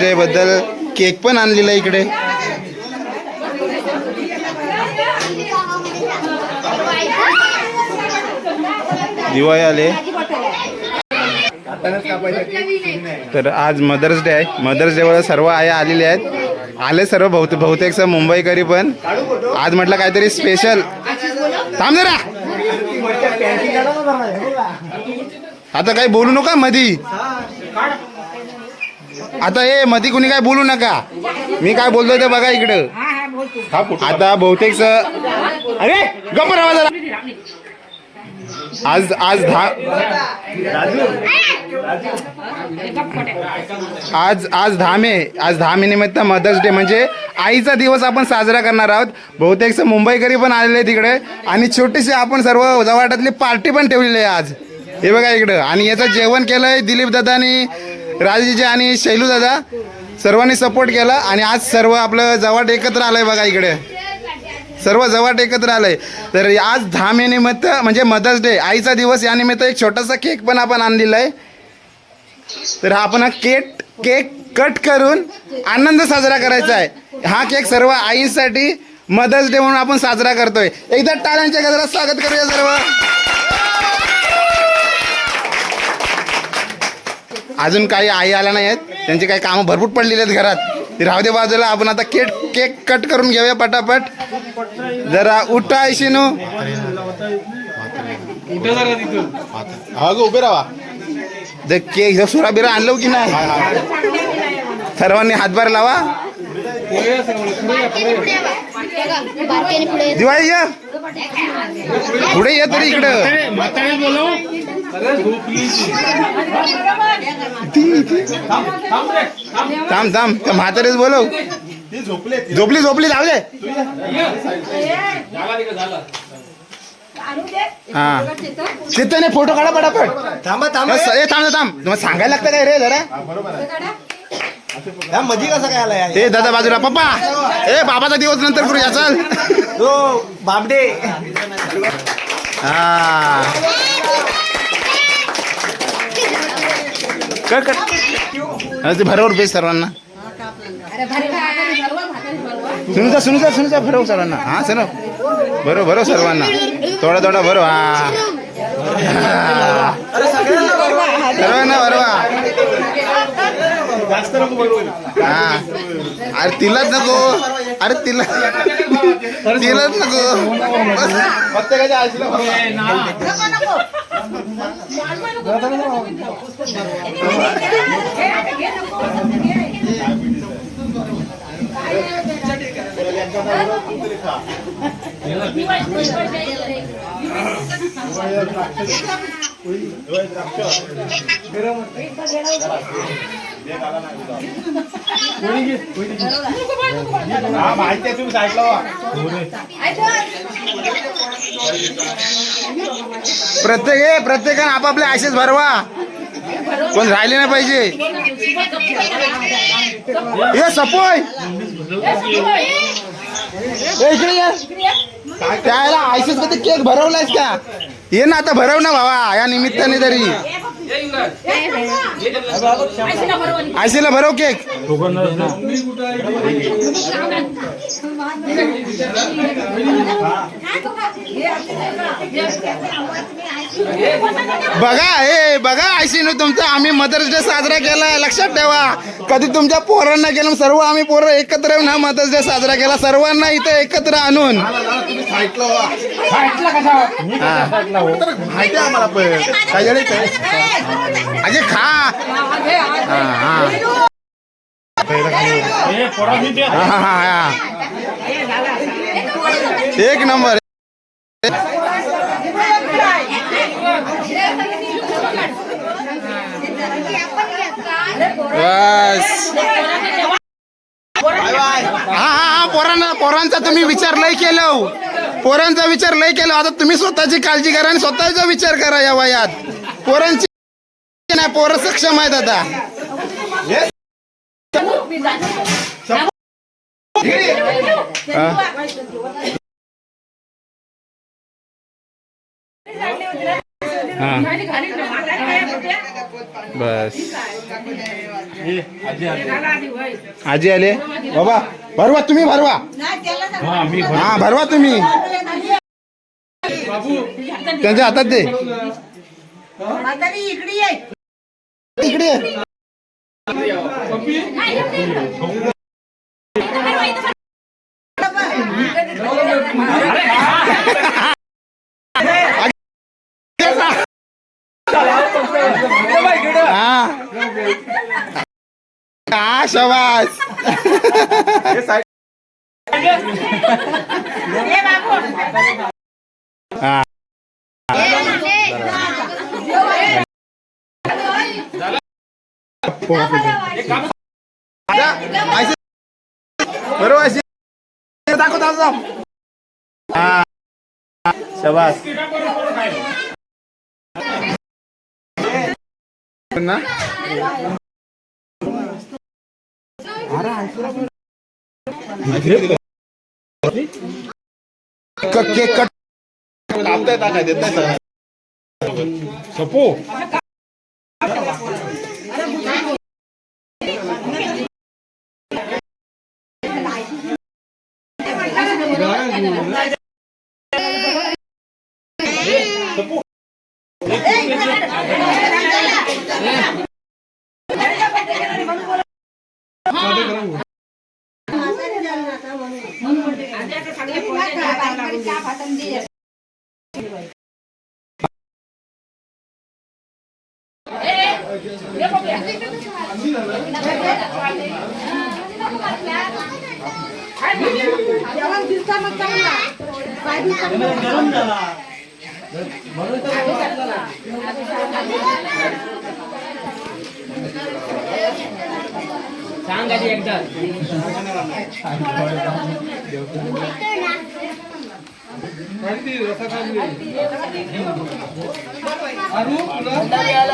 Day बद्दल cake पण आणलेला इकडे. दिवाळी आले तर आज मदर्स डे आहे. मदर्स डे वर सर्व आया आलेले आहेत. आले सर्व बहुतेक मुंबईकरी पण. आज म्हटलं काहीतरी स्पेशल. थांब जरा, आता काही बोलू नका मधी. आता हे मधी कुणी काय बोलू नका. मी काय बोलतोय ते बघा इकडं. आता बहुतेक अरे गप्प राहा जरा. आज आज आज 10 मे. आज 10 मे निमित्त मदर्स डे म्हणजे आईचा दिवस आपण साजरा करणार आहोत. बहुतेक मुंबईकरी पण आलेले तिकडे आणि छोटीशी आपण सर्व जवाटातली पार्टी पण ठेवलेली आहे आज. हे बघा इकडं. आणि याचं जेवण केलंय दिलीप दादानी, राजेजी आणि शैलू दादा सर्वांनी सपोर्ट केला. आणि आज सर्व आपलं जवाट एकत्र आलंय बघा इकडे. सर्व जवाट एकत्र आलंय. तर आज 10 मे निमित्त म्हणजे मदर्स डे आईचा दिवस या निमित्त एक छोटासा केक पण आपण आणलेला आहे. तर हा आपण केक कट करून आनंद साजरा करायचा आहे. हा केक सर्व आईंसाठी मदर्स डे म्हणून आपण साजरा करतोय. एकदा टाळ्यांच्या गजरात स्वागत करूया सर्व. अजून काही आई आल्या नाही आहेत, त्यांची काही कामं भरपूर पडलेली आहेत घरात. ती राहू दे बाजूला. आपण आता केक कट करून घेऊया पटापट. जरा उठा ऐशीनू. हा ग उभे राहा. जर केक सुरा बिरा आणलो की नाही सर्वांनी हातभार लावा. दिवाळी या पुढे ये तरी इकडं. थांब थांब त्या म्हातारेच बोलव. झोपली जाऊ दे. हा चित्ताने फोटो काढा पटापट. थांबा थांब तुम्हाला सांगायला लागतं काय रे जरा. मधी कसं काय आलाय ते दादा बाजूला. पप्पा ए बाबाचा दिवस नंतर करूया चल. बाबडे. हा ते भरवर बेस सर्वांना. सुनूचा भरव सर्वांना. हा सर भरो सर्वांना. थोडा भरो. हा सर्वांना भरवा. हा अरे तिलाच नको. अरे तिलाच नको. प्रत्येकानं आपापले आशेच भरवा. कोण राहिले नाही पाहिजे. ये सपोय इकडे ये. त्याला आयसेस मध्ये केक भरवलायस का. ये ना आता भरव ना भावा या निमित्ताने तरी. आयसीला भरव केक. बघा आयसीनं तुमचा आम्ही मदर्स डे साजरा केलाय. लक्षात ठेवा. कधी तुमच्या पोरांना केलं सर्व आम्ही पोरं एकत्र येऊन हा मदर्स डे साजरा केला. सर्वांना इथे एकत्र आणून. माहिती आहे आम्हाला पण अजे खा. एक नंबर. बस. हा पोरांचा तुम्ही विचार लय केलं. पोरांचा विचार लय केला. आता तुम्ही स्वतःची काळजी करा आणि स्वतःचा विचार करा या वयात. पोरांची नाही. पोरं सक्षम आहेत आता. बस आजी आले बाबा भरवा तुम्ही भरवा हा भरवा तुम्ही त्यांच्या हातात दे इकडे ये. हा शबास हा बरोबर दाखव हा शबास ना केक कट कापताय टाकाय देत नाही सपो सांग आधी एकदा